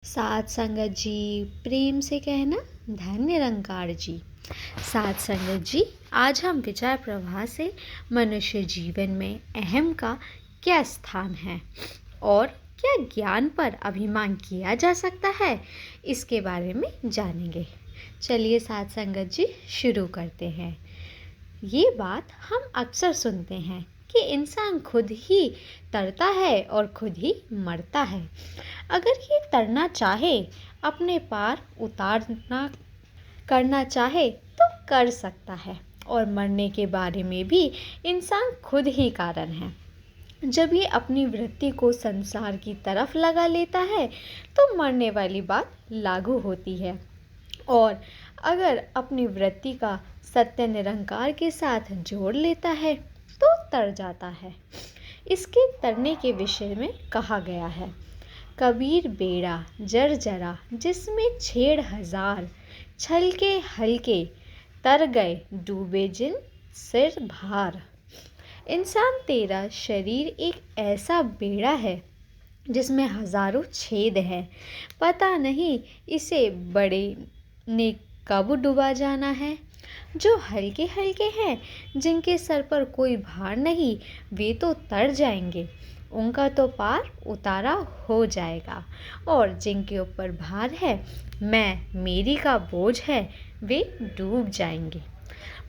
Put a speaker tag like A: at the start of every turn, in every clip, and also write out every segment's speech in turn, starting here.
A: साथ संगत जी, प्रेम से कहना धन निरंकार जी। साथ संगत जी, आज हम विचार प्रवाह से मनुष्य जीवन में अहम का क्या स्थान है और क्या ज्ञान पर अभिमान किया जा सकता है, इसके बारे में जानेंगे। चलिए साथ संगत जी शुरू करते हैं। ये बात हम अक्सर सुनते हैं कि इंसान खुद ही तरता है और खुद ही मरता है। अगर ये तरना चाहे, अपने पार उतारना करना चाहे तो कर सकता है, और मरने के बारे में भी इंसान खुद ही कारण है। जब ये अपनी वृत्ति को संसार की तरफ लगा लेता है तो मरने वाली बात लागू होती है, और अगर अपनी वृत्ति का सत्य निरंकार के साथ जोड़ लेता है तो तर जाता है। इसके तरने के विषय में कहा गया है, कबीर बेड़ा जर्जरा जिसमें छेड़ हजार, छलके हल्के तर गए डूबे जिन सिर भार। इंसान तेरा शरीर एक ऐसा बेड़ा है जिसमें हजारों छेद हैं। पता नहीं इसे बड़े ने कब डुबा जाना है। जो हल्के हल्के हैं, जिनके सर पर कोई भार नहीं, वे तो तर जाएंगे, उनका तो पार उतारा हो जाएगा। और जिनके ऊपर भार है, मैं मेरी का बोझ है, वे डूब जाएंगे।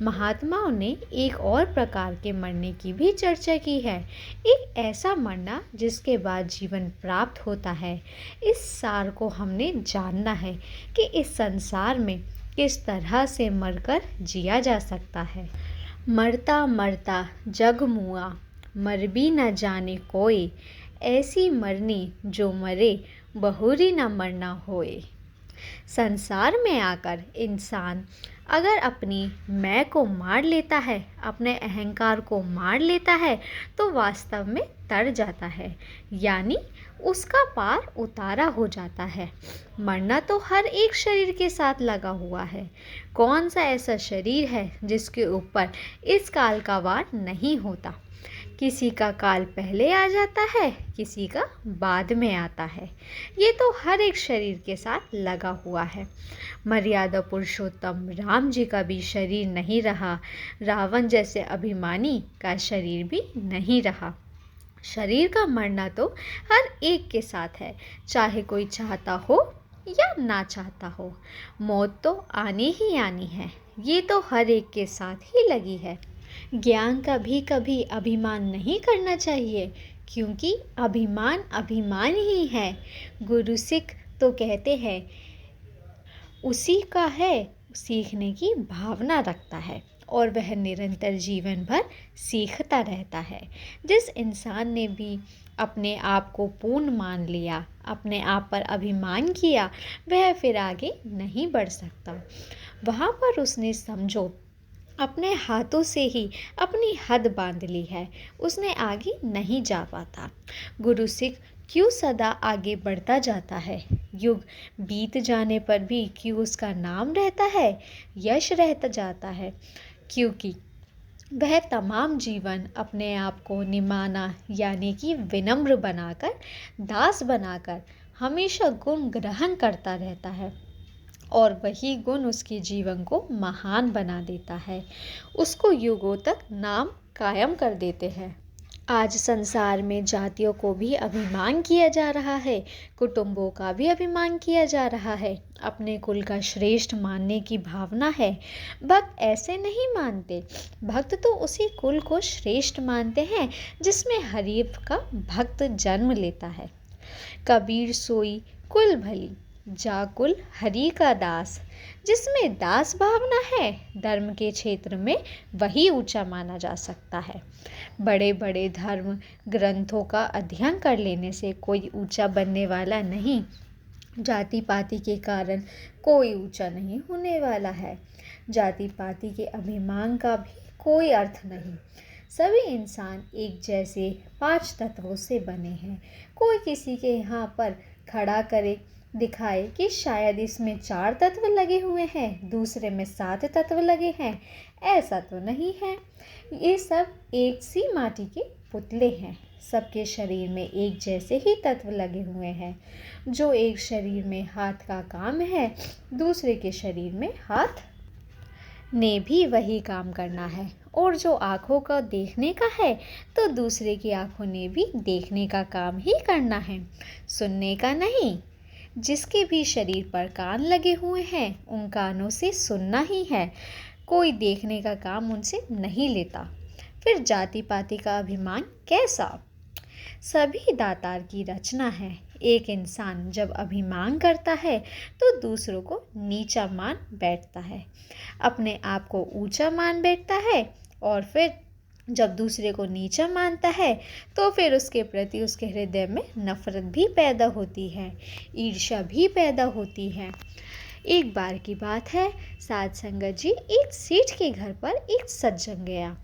A: महात्माओं ने एक और प्रकार के मरने की भी चर्चा की है, एक ऐसा मरना जिसके बाद जीवन प्राप्त होता है। इस सार को हमने जानना है कि इस संसार में किस तरह से मरकर जिया जा सकता है। मरता मरता जग मुआ, मर भी न जाने कोई, ऐसी मरनी जो मरे बहुरी न मरना होए। संसार में आकर इंसान अगर अपनी मैं को मार लेता है, अपने अहंकार को मार लेता है, तो वास्तव में तर जाता है, यानी उसका पार उतारा हो जाता है। मरना तो हर एक शरीर के साथ लगा हुआ है। कौन सा ऐसा शरीर है जिसके ऊपर इस काल का वार नहीं होता। किसी का काल पहले आ जाता है, किसी का बाद में आता है। ये तो हर एक शरीर के साथ लगा हुआ है। मर्यादा पुरुषोत्तम राम जी का भी शरीर नहीं रहा, रावण जैसे अभिमानी का शरीर भी नहीं रहा। शरीर का मरना तो हर एक के साथ है, चाहे कोई चाहता हो या ना चाहता हो। मौत तो आनी ही आनी है, ये तो हर एक के साथ ही लगी है। ज्ञान का भी कभी अभिमान नहीं करना चाहिए, क्योंकि अभिमान अभिमान ही है। गुरु सिख तो कहते हैं उसी का है, सीखने की भावना रखता है, और वह निरंतर जीवन भर सीखता रहता है। जिस इंसान ने भी अपने आप को पूर्ण मान लिया, अपने आप पर अभिमान किया, वह फिर आगे नहीं बढ़ सकता। वहाँ पर उसने समझो अपने हाथों से ही अपनी हद बांध ली है, उसने आगे नहीं जा पाता। गुरु सिख क्यों सदा आगे बढ़ता जाता है, युग बीत जाने पर भी क्यों उसका नाम रहता है, यश रहता जाता है, क्योंकि वह तमाम जीवन अपने आप को निमाना यानी कि विनम्र बनाकर, दास बनाकर हमेशा गुण ग्रहण करता रहता है, और वही गुण उसके जीवन को महान बना देता है, उसको युगों तक नाम कायम कर देते हैं। आज संसार में जातियों को भी अभिमान किया जा रहा है, कुटुंबों का भी अभिमान किया जा रहा है, अपने कुल का श्रेष्ठ मानने की भावना है। भक्त ऐसे नहीं मानते, भक्त तो उसी कुल को श्रेष्ठ मानते हैं जिसमें हरीफ का भक्त जन्म लेता है। कबीर सोई कुल भली, जाकुल हरि का दास। जिसमें दास भावना है, धर्म के क्षेत्र में वही ऊंचा माना जा सकता है। बड़े बड़े धर्म ग्रंथों का अध्ययन कर लेने से कोई ऊंचा बनने वाला नहीं, जाति पाति के कारण कोई ऊंचा नहीं होने वाला है। जाति पाति के अभिमान का भी कोई अर्थ नहीं। सभी इंसान एक जैसे 5 तत्वों से बने हैं। कोई किसी के यहाँ पर खड़ा करे दिखाए कि शायद इसमें 4 तत्व लगे हुए हैं, दूसरे में 7 तत्व लगे हैं, ऐसा तो नहीं है। ये सब एक सी माटी के पुतले हैं, सबके शरीर में एक जैसे ही तत्व लगे हुए हैं। जो एक शरीर में हाथ का काम है, दूसरे के शरीर में हाथ ने भी वही काम करना है। और जो आँखों का देखने का है, तो दूसरे की आँखों ने भी देखने का काम ही करना है, सुनने का नहीं। जिसके भी शरीर पर कान लगे हुए हैं, उन कानों से सुनना ही है, कोई देखने का काम उनसे नहीं लेता। फिर जाति पाति का अभिमान कैसा? सभी दातार की रचना है। एक इंसान जब अभिमान करता है तो दूसरों को नीचा मान बैठता है, अपने आप को ऊंचा मान बैठता है, और फिर जब दूसरे को नीचा मानता है तो फिर उसके प्रति उसके हृदय में नफरत भी पैदा होती है, ईर्ष्या भी पैदा होती है। एक बार की बात है, साध संगत जी, एक सेठ के घर पर एक सज्जन गया।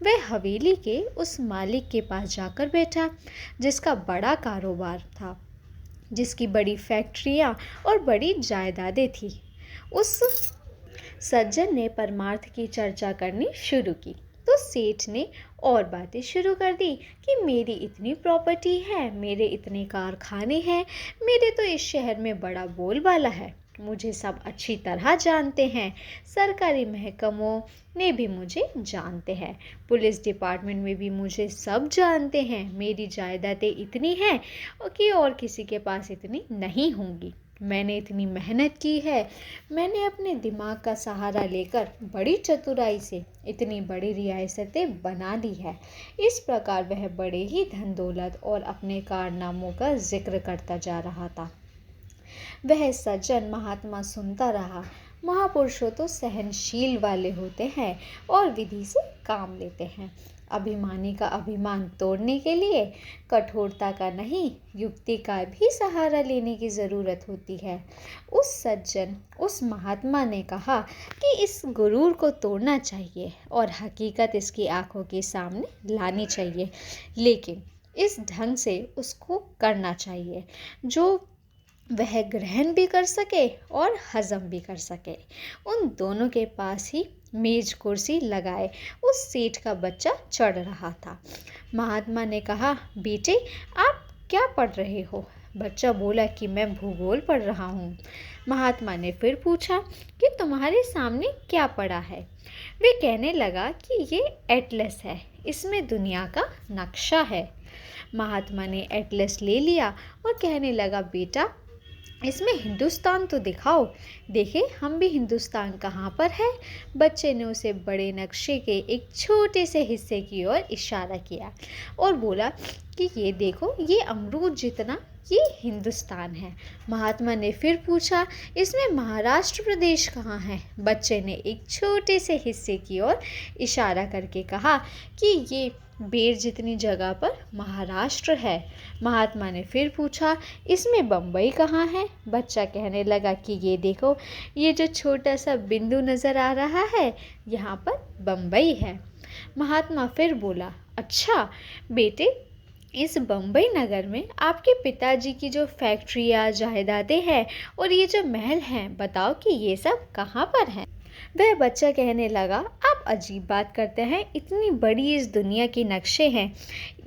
A: वह हवेली के उस मालिक के पास जाकर बैठा जिसका बड़ा कारोबार था, जिसकी बड़ी फैक्ट्रियां और बड़ी जायदादें थी। उस सज्जन ने परमार्थ की चर्चा करनी शुरू की तो सेठ ने और बातें शुरू कर दी कि मेरी इतनी प्रॉपर्टी है, मेरे इतने कारखाने हैं, मेरे तो इस शहर में बड़ा बोलबाला है, मुझे सब अच्छी तरह जानते हैं, सरकारी महकमों ने भी मुझे जानते हैं, पुलिस डिपार्टमेंट में भी मुझे सब जानते हैं, मेरी जायदादें इतनी हैं कि और किसी के पास इतनी नहीं होंगी। मैंने इतनी मेहनत की है, मैंने अपने दिमाग का सहारा लेकर बड़ी चतुराई से इतनी बड़ी रियासतें बना दी है। इस प्रकार वह बड़े ही धन दौलत और अपने कारनामों का जिक्र करता जा रहा था। वह सज्जन महात्मा सुनता रहा। महापुरुषों तो सहनशील वाले होते हैं और विधि से काम लेते हैं। अभिमानी का अभिमान तोड़ने के लिए कठोरता का नहीं, युक्ति का भी सहारा लेने की ज़रूरत होती है। उस सज्जन, उस महात्मा ने कहा कि इस गुरूर को तोड़ना चाहिए और हकीकत इसकी आंखों के सामने लानी चाहिए, लेकिन इस ढंग से उसको करना चाहिए जो वह ग्रहण भी कर सके और हजम भी कर सके। उन दोनों के पास ही मेज कुर्सी लगाए उस सेठ का बच्चा चढ़ रहा था। महात्मा ने कहा, बेटे आप क्या पढ़ रहे हो? बच्चा बोला कि मैं भूगोल पढ़ रहा हूँ। महात्मा ने फिर पूछा कि तुम्हारे सामने क्या पड़ा है? वे कहने लगा कि ये एटलस है, इसमें दुनिया का नक्शा है। महात्मा ने एटलस ले लिया और कहने लगा, बेटा इसमें हिंदुस्तान तो दिखाओ, देखे हम भी हिंदुस्तान कहाँ पर है। बच्चे ने उसे बड़े नक्शे के एक छोटे से हिस्से की ओर इशारा किया और बोला कि ये देखो, ये अमरूद जितना ये हिंदुस्तान है। महात्मा ने फिर पूछा, इसमें महाराष्ट्र प्रदेश कहाँ है? बच्चे ने एक छोटे से हिस्से की ओर इशारा करके कहा कि ये बेर जितनी जगह पर महाराष्ट्र है। महात्मा ने फिर पूछा, इसमें बम्बई कहाँ है? बच्चा कहने लगा कि ये देखो, ये जो छोटा सा बिंदु नज़र आ रहा है, यहाँ पर बम्बई है। महात्मा फिर बोला, अच्छा बेटे, इस बम्बई नगर में आपके पिताजी की जो फैक्ट्रियाँ, जायदादें हैं और ये जो महल हैं, बताओ कि ये सब कहाँ पर हैं? वह बच्चा कहने लगा, आप अजीब बात करते हैं, इतनी बड़ी इस दुनिया की नक्शे हैं,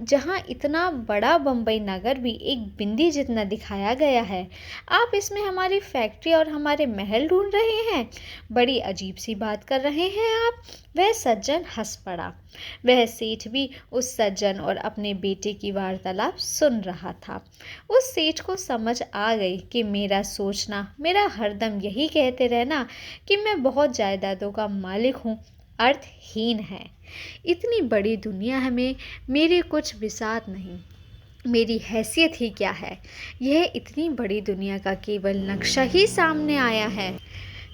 A: जहाँ इतना बड़ा बम्बई नगर भी एक बिंदी जितना दिखाया गया है, आप इसमें हमारी फैक्ट्री और हमारे महल ढूंढ रहे हैं? बड़ी अजीब सी बात कर रहे हैं आप। वह सज्जन हंस पड़ा। वह सेठ भी उस सज्जन और अपने बेटे की वार्तालाप सुन रहा था। उस सेठ को समझ आ गई कि मेरा सोचना, मेरा हरदम यही कहते रहना कि मैं बहुत जायदादों का मालिक हूँ, अर्थहीन है। इतनी बड़ी दुनिया में मेरे कुछ बिसात नहीं, मेरी हैसियत ही क्या है? यह इतनी बड़ी दुनिया का केवल नक्शा ही सामने आया है,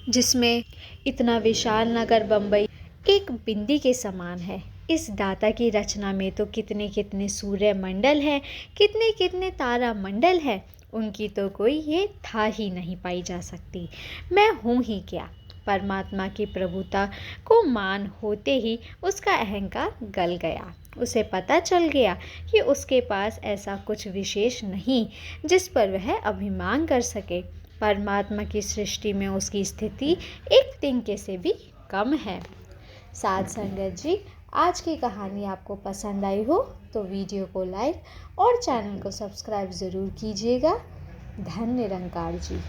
A: जिसमें इतना विशाल नगर बम्बई एक बिंदी के समान है। इस दाता की रचना में तो कितने कितने सूर्य मंडल हैं, कितने कितने तारा मंडल हैं, उनकी तो कोई ये था ही नहीं पाई जा सकती। मैं हूँ ही क्या? परमात्मा की प्रभुता को मान होते ही उसका अहंकार गल गया। उसे पता चल गया कि उसके पास ऐसा कुछ विशेष नहीं जिस पर वह अभिमान कर सके। परमात्मा की सृष्टि में उसकी स्थिति एक तिनके से भी कम है। साध संगत जी, आज की कहानी आपको पसंद आई हो तो वीडियो को लाइक और चैनल को सब्सक्राइब ज़रूर कीजिएगा। धन्य निरंकार जी।